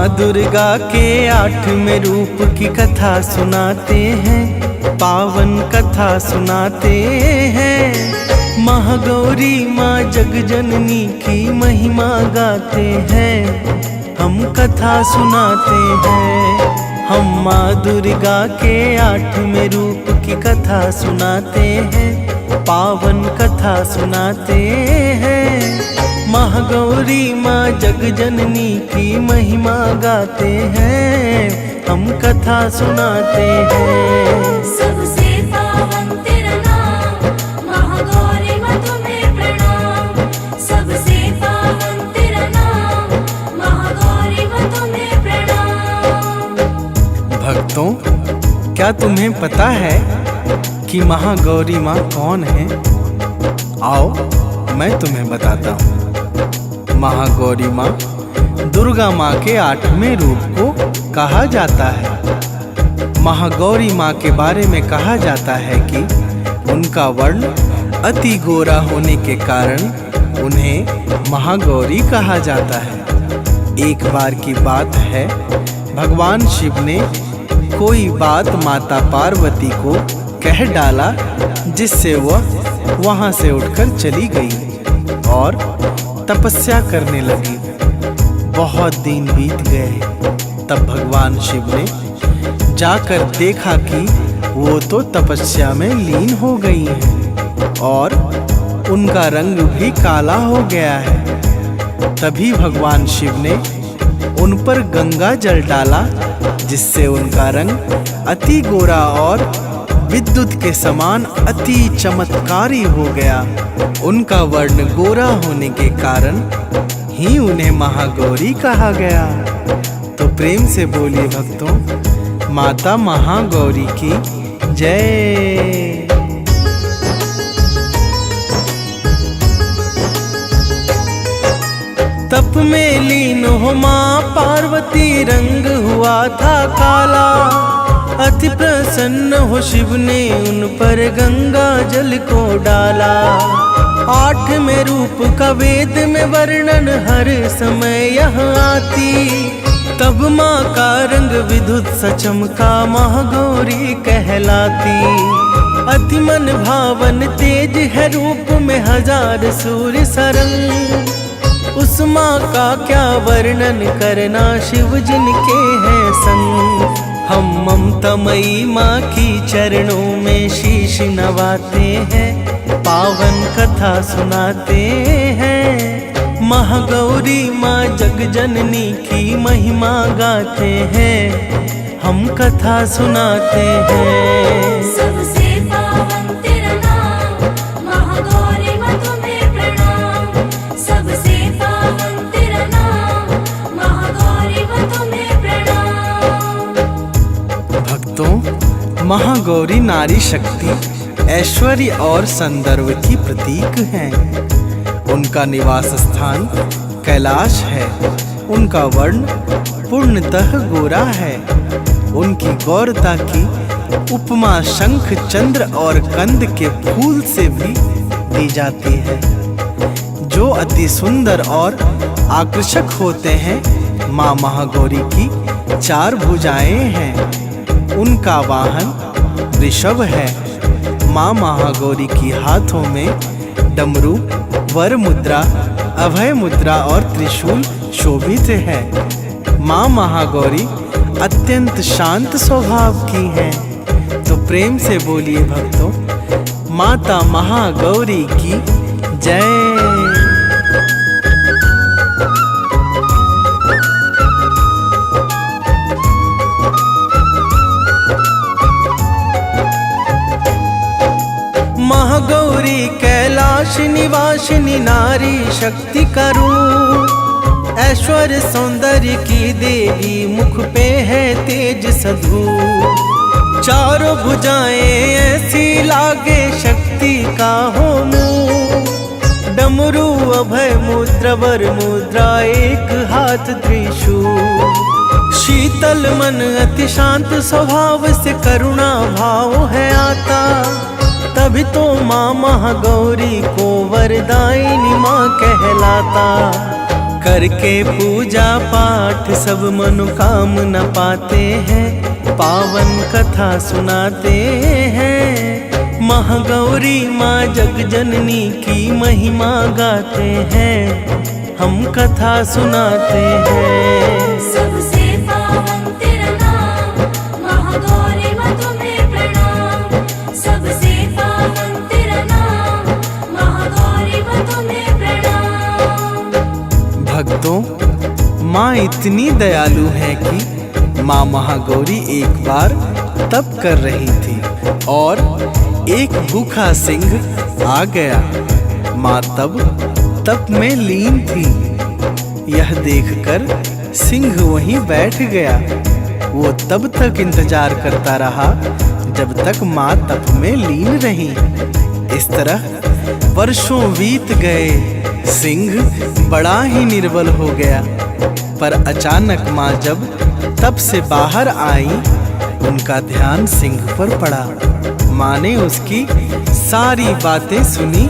माँ दुर्गा के 8वें रूप की कथा सुनाते हैं, पावन कथा सुनाते हैं। महागौरी माँ जगजननी की महिमा गाते हैं, हम कथा सुनाते हैं। हम माँ दुर्गा के 8वें रूप की कथा सुनाते हैं, पावन कथा सुनाते हैं। महागौरी माँ जगजननी की महिमा गाते हैं, हम कथा सुनाते हैं। सबसे पावन तेरा नाम, महागौरी माँ तुम्हें प्रणाम। सबसे पावन तेरा नाम, महागौरी माँ तुम्हें प्रणाम। भक्तों, क्या तुम्हें पता है कि महागौरी माँ कौन है? आओ मैं तुम्हें बताता हूँ। महागौरी माँ दुर्गा माँ के 8वें रूप को कहा जाता है। महागौरी माँ के बारे में कहा जाता है कि उनका वर्ण अति गोरा होने के कारण उन्हें महागौरी कहा जाता है। एक बार की बात है, भगवान शिव ने कोई बात माता पार्वती को कह डाला, जिससे वह वहां से उठकर चली गई और तपस्या करने लगी। बहुत दिन बीत गए, तब भगवान शिव ने जाकर देखा कि वो तो तपस्या में लीन हो गई हैं और उनका रंग भी काला हो गया है। तभी भगवान शिव ने उन पर गंगा जल डाला, जिससे उनका रंग अति गोरा और विद्युत के समान अति चमत्कारी हो गया। उनका वर्ण गोरा होने के कारण ही उन्हें महागौरी कहा गया। तो प्रेम से बोलिए भक्तों, माता महागौरी की जय। तप में लीन हो माँ पार्वती, रंग हुआ था काला। अति प्रसन्न हो शिव ने उन पर गंगा जल को डाला। 8वें रूप का वेद में वर्णन हर समय यहाँ आती। तब माँ का रंग विद्युत सा चमका, महागौरी कहलाती। अति मन भावन तेज है रूप में, 1000 सूर्य सरंग। उस माँ का क्या वर्णन करना, शिव जिनके हैं संग। हम ममतामयी माँ की चरणों में शीश नवाते हैं, पावन कथा सुनाते हैं। महागौरी माँ जगजननी की महिमा गाते हैं, हम कथा सुनाते हैं। सबसे पावन तेरा नाम, महागौरी माँ तुम्हें प्रणाम। सबसे पावन तेरा नाम, महागौरी माँ तुम्हें प्रणाम। भक्तों, महागौरी नारी शक्ति, ऐश्वर्य और संदर्भ की प्रतीक हैं। उनका निवास स्थान कैलाश है। उनका वर्ण पूर्णतः गोरा है। उनकी गौरता की उपमा शंख, चंद्र और कंद के फूल से भी दी जाती है, जो अति सुंदर और आकर्षक होते हैं। माँ महागौरी की 4 भुजाएं हैं। उनका वाहन वृषभ है। माँ महागौरी की हाथों में डमरू, वर मुद्रा, अभय मुद्रा और त्रिशूल शोभित है। माँ महागौरी अत्यंत शांत स्वभाव की हैं। तो प्रेम से बोलिए भक्तों, माता महागौरी की जय। महागौरी कैलाश निवासिनी, नारी शक्ति का रूप। ऐश्वर्य सौंदर्य की देवी, मुख पे है तेज सधू। 4 भुजाएं ऐसी लागे, शक्ति का हो मुँह। डमरू, अभय मुद्रा, वर मुद्रा, एक हाथ त्रिशूल। शीतल मन, अति शांत स्वभाव से करुणा भाव है आता। तभी तो माँ महागौरी को वरदायिनी माँ कहलाता। करके पूजा पाठ सब मनोकामना पाते हैं, पावन कथा सुनाते हैं। महागौरी माँ जगजननी की महिमा गाते हैं, हम कथा सुनाते हैं। सबसे पावन तेरा नाम, महागौरी माँ तुम्हें प्रणाम। सबसे पावन तेरा नाम, महागौरी माँ तुम्हें प्रणाम। भक्तों, माँ इतनी दयालु है कि माँ महागौरी एक बार तप कर रही थी और एक भूखा सिंह आ गया। माँ तप में लीन थी। यह देखकर सिंह वहीं बैठ गया। वो तब तक इंतजार करता रहा जब तक माँ तप में लीन रही। इस तरह वर्षों बीत गए। सिंह बड़ा ही निर्बल हो गया। पर अचानक माँ जब तप से बाहर आई, उनका ध्यान सिंह पर पड़ा। माँ ने उसकी सारी बातें सुनी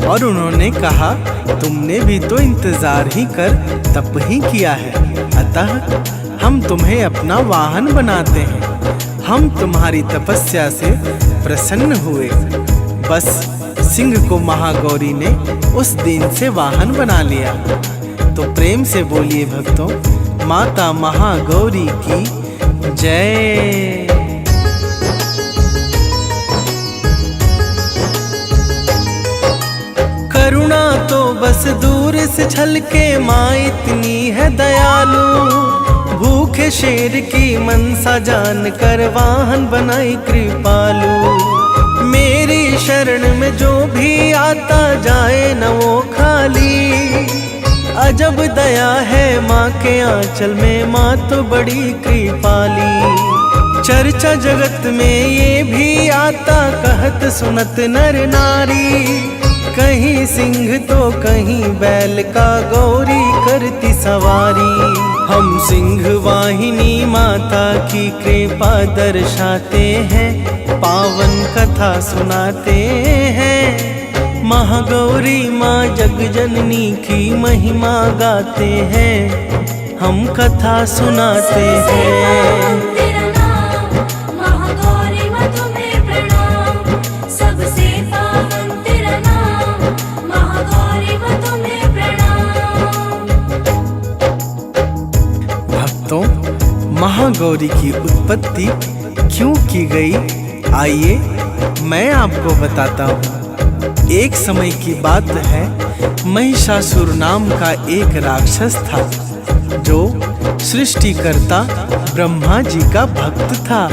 और उन्होंने कहा, तुमने भी तो इंतजार ही कर तप ही किया है, अतः हम तुम्हें अपना वाहन बनाते हैं। हम तुम्हारी तपस्या से प्रसन्न हुए। बस सिंह को महागौरी ने उस दिन से वाहन बना लिया। तो प्रेम से बोलिए भक्तों, माता महागौरी की जय। करुणा तो बस दूर से छलके, माँ इतनी है दयालु। भूखे शेर की मनसा जान कर वाहन बनाई कृपालु। मेरी शरण में जो भी आता जाए न वो खाली। अजब दया है माँ के आंचल में, माँ तो बड़ी कृपाली। चर्चा जगत में ये भी आता, कहत सुनत नर नारी। कहीं सिंह तो कहीं बैल का गौरी करती सवारी। हम सिंह वाहिनी माता की कृपा दर्शाते हैं, पावन कथा सुनाते हैं। महागौरी माँ जगजननी की महिमा गाते हैं, हम कथा सुनाते हैं। तेरा नाम, महागौरी माँ तुम्हें प्रणाम। सबसे पावन तेरा नाम, महागौरी माँ तुम्हें प्रणाम। भक्तों, महागौरी की उत्पत्ति क्यों की गई, आइए मैं आपको बताता हूँ। एक समय की बात है, महिषासुर नाम का एक राक्षस था जो सृष्टिकर्ता ब्रह्मा जी का भक्त था।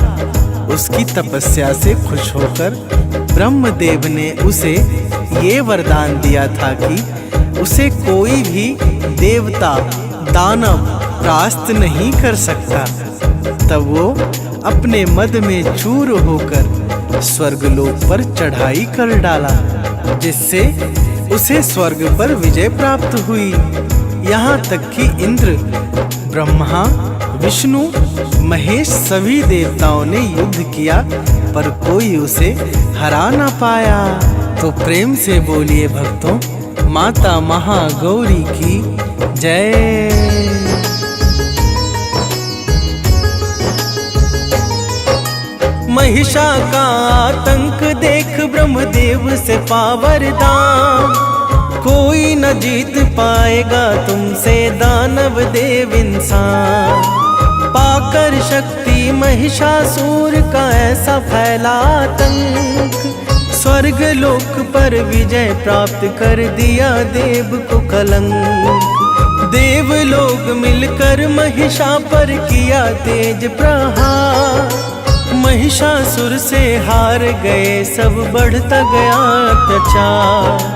उसकी तपस्या से खुश होकर ब्रह्मदेव ने उसे ये वरदान दिया था कि उसे कोई भी देवता दानव परास्त नहीं कर सकता। तब वो अपने मद में चूर होकर स्वर्गलोक पर चढ़ाई कर डाला, जिससे उसे स्वर्ग पर विजय प्राप्त हुई। यहाँ तक कि इंद्र, ब्रह्मा, विष्णु, महेश सभी देवताओं ने युद्ध किया, पर कोई उसे हरा ना पाया। तो प्रेम से बोलिए भक्तों, माता महागौरी की जय। महिषा का आतंक देख ब्रह्मदेव से पावरदान। कोई न जीत पाएगा तुमसे दानव देव इंसान। पाकर शक्ति महिषासुर का ऐसा फैला आतंक, स्वर्ग लोक पर विजय प्राप्त कर दिया देव को कलंक। देव लोग मिलकर महिषा पर किया तेज प्रहार। महिषासुर से हार गए सब, बढ़ता गया अत्याचार।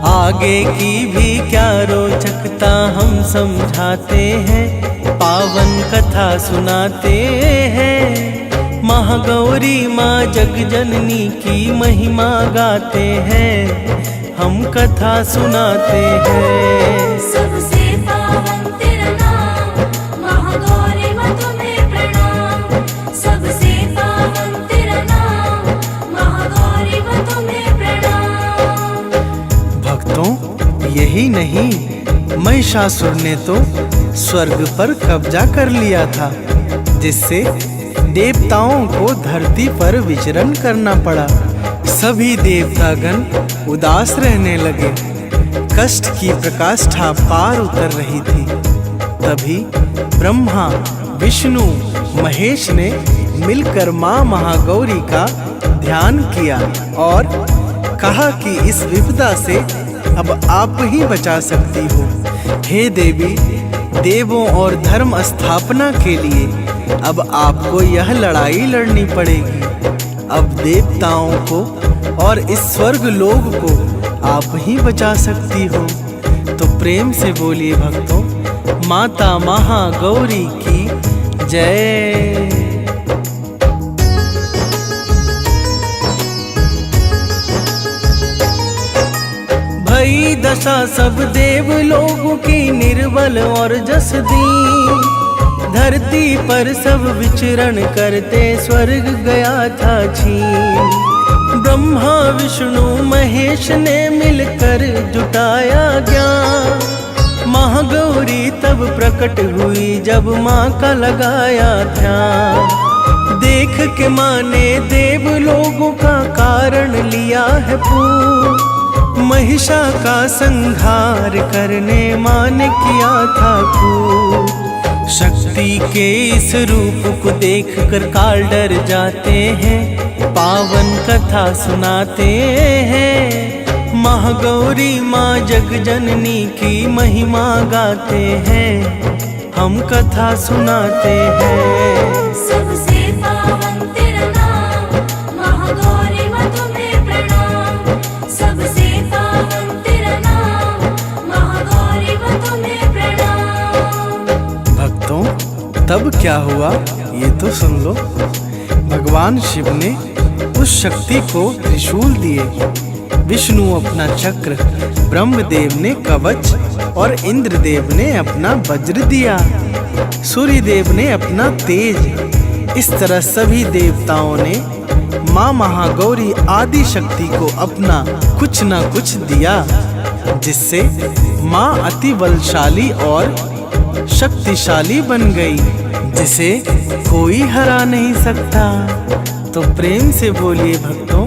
आगे की भी क्या रोचकता हम समझाते हैं, पावन कथा सुनाते हैं। महागौरी माँ जगजननी की महिमा गाते हैं, हम कथा सुनाते हैं। सबसे पावन तेरा नाम, महागौरी माँ तुम्हें प्रणाम। सबसे पावन तेरा नाम, महागौरी माँ तुम्हें प्रणाम। भक्तों, यही नहीं, महिषासुर ने तो स्वर्ग पर कब्जा कर लिया था, जिससे देवताओं को धरती पर विचरण करना पड़ा। सभी देवतागण उदास रहने लगे। कष्ट की प्रकाष्ठा पार उतर रही थी। तभी ब्रह्मा, विष्णु, महेश ने मिलकर मां महागौरी का ध्यान किया और कहा कि इस विपदा से अब आप ही बचा सकती हो। हे देवी, देवों और धर्म स्थापना के लिए अब आपको यह लड़ाई लड़नी पड़ेगी। अब देवताओं को और इस स्वर्ग लोक को आप ही बचा सकती हो। तो प्रेम से बोलिए भक्तों, माता महागौरी की जय। भई दशा सब देव लोगों की निर्बल और जस दीन, धरती पर सब विचरण करते स्वर्ग गया था छीन। ब्रह्मा विष्णु महेश ने मिलकर जुटाया ज्ञान, महागौरी तब प्रकट हुई जब माँ का लगाया ध्यान। देख के माँ ने देव लोगों का कारण लिया है पूर्ण, महिषा का संहार करने माँ ने किया था खूब। शक्ति के इस रूप को देखकर काल डर जाते हैं, पावन कथा सुनाते हैं। महागौरी माँ जगजननी की महिमा गाते हैं, हम कथा सुनाते हैं। सबसे पावन तेरा नाम, महागौरी माँ तुम्हें प्रणाम। सबसे पावन तेरा नाम, महागौरी माँ तुम्हें प्रणाम। भक्तों, तब क्या हुआ ये तो सुन लो। भगवान शिव ने उस शक्ति को त्रिशूल दिए, विष्णु अपना चक्र, ब्रह्मदेव ने कवच और इंद्रदेव ने अपना वज्र दिया, सूर्यदेव ने अपना तेज। इस तरह सभी देवताओं ने माँ महागौरी आदि शक्ति को अपना कुछ न कुछ दिया, जिससे माँ अति बलशाली और शक्तिशाली बन गई, जिसे कोई हरा नहीं सकता। तो प्रेम से बोलिए भक्तों,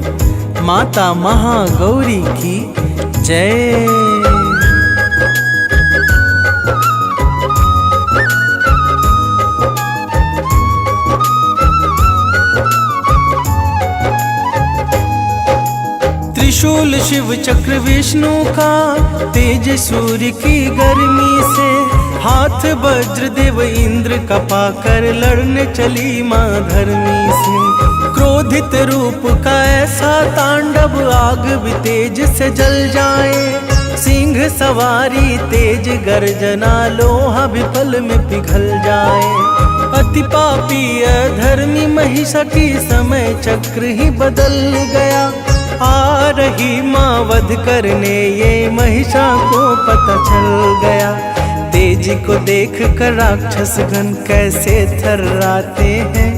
माता महागौरी की जय। त्रिशूल शिव चक्र विष्णु का, तेज सूर्य की गर्मी से, हाथ वज्र देव इंद्र का पाकर लड़ने चली माँ धर्मी से। क्रोधित रूप का ऐसा तांडव, आग भी तेज से जल जाए। सिंह सवारी तेज गर्जना, लोहा भी पल में पिघल जाए। अति पापी अधर्मी महिषा की समय चक्र ही बदल गया। आ रही माँ वध करने ये महिषा को पता चल गया। तेजी को देख कर राक्षस गण कैसे थर्राते हैं,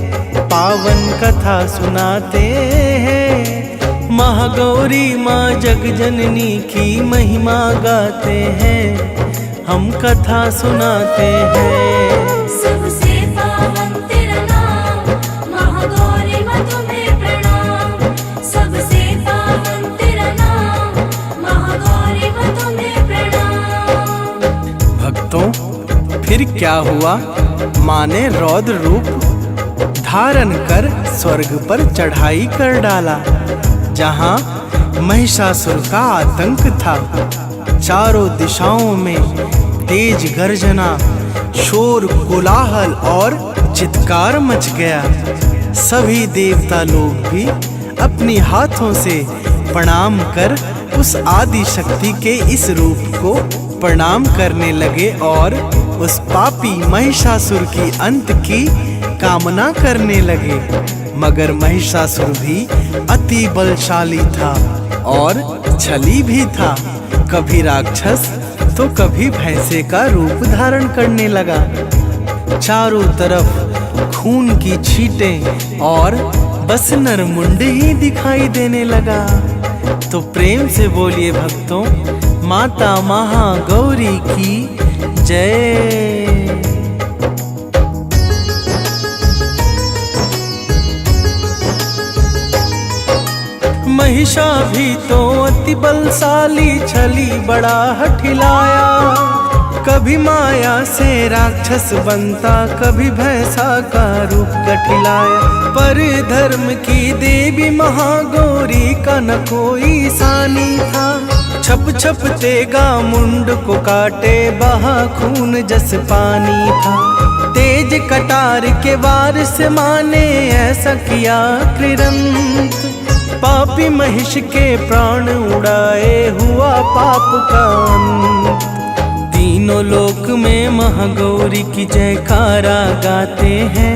पावन कथा सुनाते हैं। महागौरी माँ जगजननी की महिमा गाते हैं, हम कथा सुनाते हैं। सबसे पावन तेरा नाम, महागौरी माँ तुम्हें प्रणाम। सबसे पावन तेरा नाम, महागौरी माँ तुम्हें प्रणाम। भक्तों, फिर क्या हुआ? माँ ने रौद्र रूप धारण कर स्वर्ग पर चढ़ाई कर डाला, जहां महिषासुर का आतंक था। चारों दिशाओं में तेज गर्जना, शोर, कोलाहल और चित्कार मच गया। सभी देवता लोग भी अपनी हाथों से प्रणाम कर उस आदि शक्ति के इस रूप को प्रणाम करने लगे और उस पापी महिषासुर की अंत की कामना करने लगे। मगर महिषासुर भी अति बलशाली था और छली भी था। कभी राक्षस तो कभी भैंसे का रूप धारण करने लगा। चारों तरफ खून की छींटें और बस नरमुंड ही दिखाई देने लगा। तो प्रेम से बोलिए भक्तों, माता महागौरी की जय। महिषा भी तो अति बलशाली छली बड़ा हठिलाया, कभी माया से राक्षस बनता कभी भैंसा का रूप गठिलाया। पर धर्म की देवी महागौरी का न कोई सानी था, छप छप तेगा मुंड को काटे बहा खून जस पानी था। तेज कटार के वार से माने ऐसा किया क्रिरंत, पापी महिष के प्राण उड़ाए हुआ पाप का अंत। तीनों लोक में महागौरी की जयकारा गाते हैं,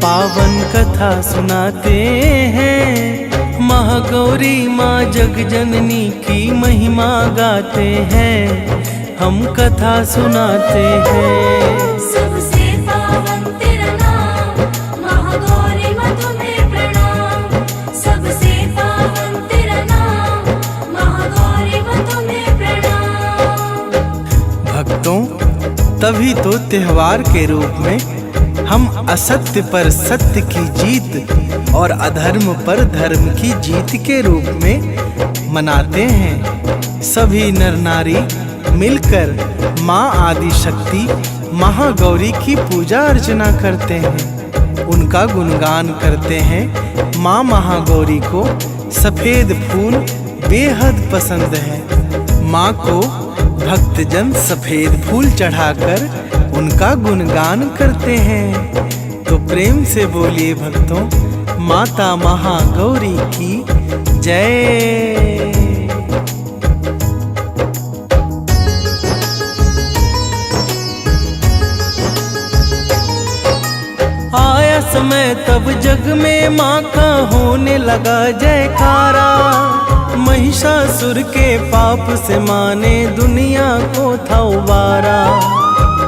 पावन कथा सुनाते हैं। महागौरी माँ जगजननी की महिमा गाते हैं, हम कथा सुनाते हैं। सबसे पावन तेरा नाम, महागौरी माँ तुम्हें प्रणाम। सबसे पावन तेरा नाम, महागौरी माँ तुम्हें प्रणाम। भक्तों, तभी तो त्योहार के रूप में हम असत्य पर सत्य की जीत और अधर्म पर धर्म की जीत के रूप में मनाते हैं। सभी नर नारी मिलकर माँ आदि शक्ति महागौरी की पूजा अर्चना करते हैं, उनका गुणगान करते हैं। माँ महागौरी को सफेद फूल बेहद पसंद है। माँ को भक्तजन सफेद फूल चढ़ाकर उनका गुणगान करते हैं। तो प्रेम से बोलिए भक्तों, माता महागौरी की जय। आया समय तब जग में माँ का होने लगा जयकारा। महिषासुर के पाप से माँ ने दुनिया को था उबारा।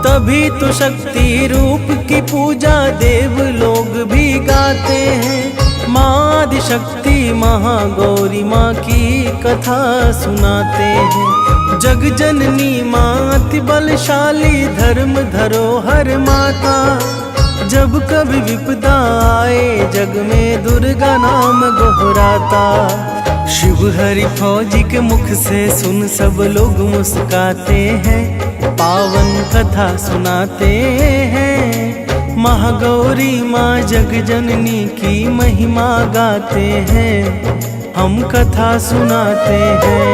तभी तो शक्ति रूप की पूजा देव लोग भी गाते हैं। माँ आदि शक्ति महागौरी माँ की कथा सुनाते हैं। जग जननी माँ अति बलशाली धर्म धरोहर माता। जब कभी विपदा आए जग में दुर्गा नाम गोहराता। शिव हरि फौजी के मुख से सुन सब लोग मुस्काते हैं, पावन कथा सुनाते हैं। महागौरी माँ जगजननी की महिमा गाते हैं, हम कथा सुनाते हैं।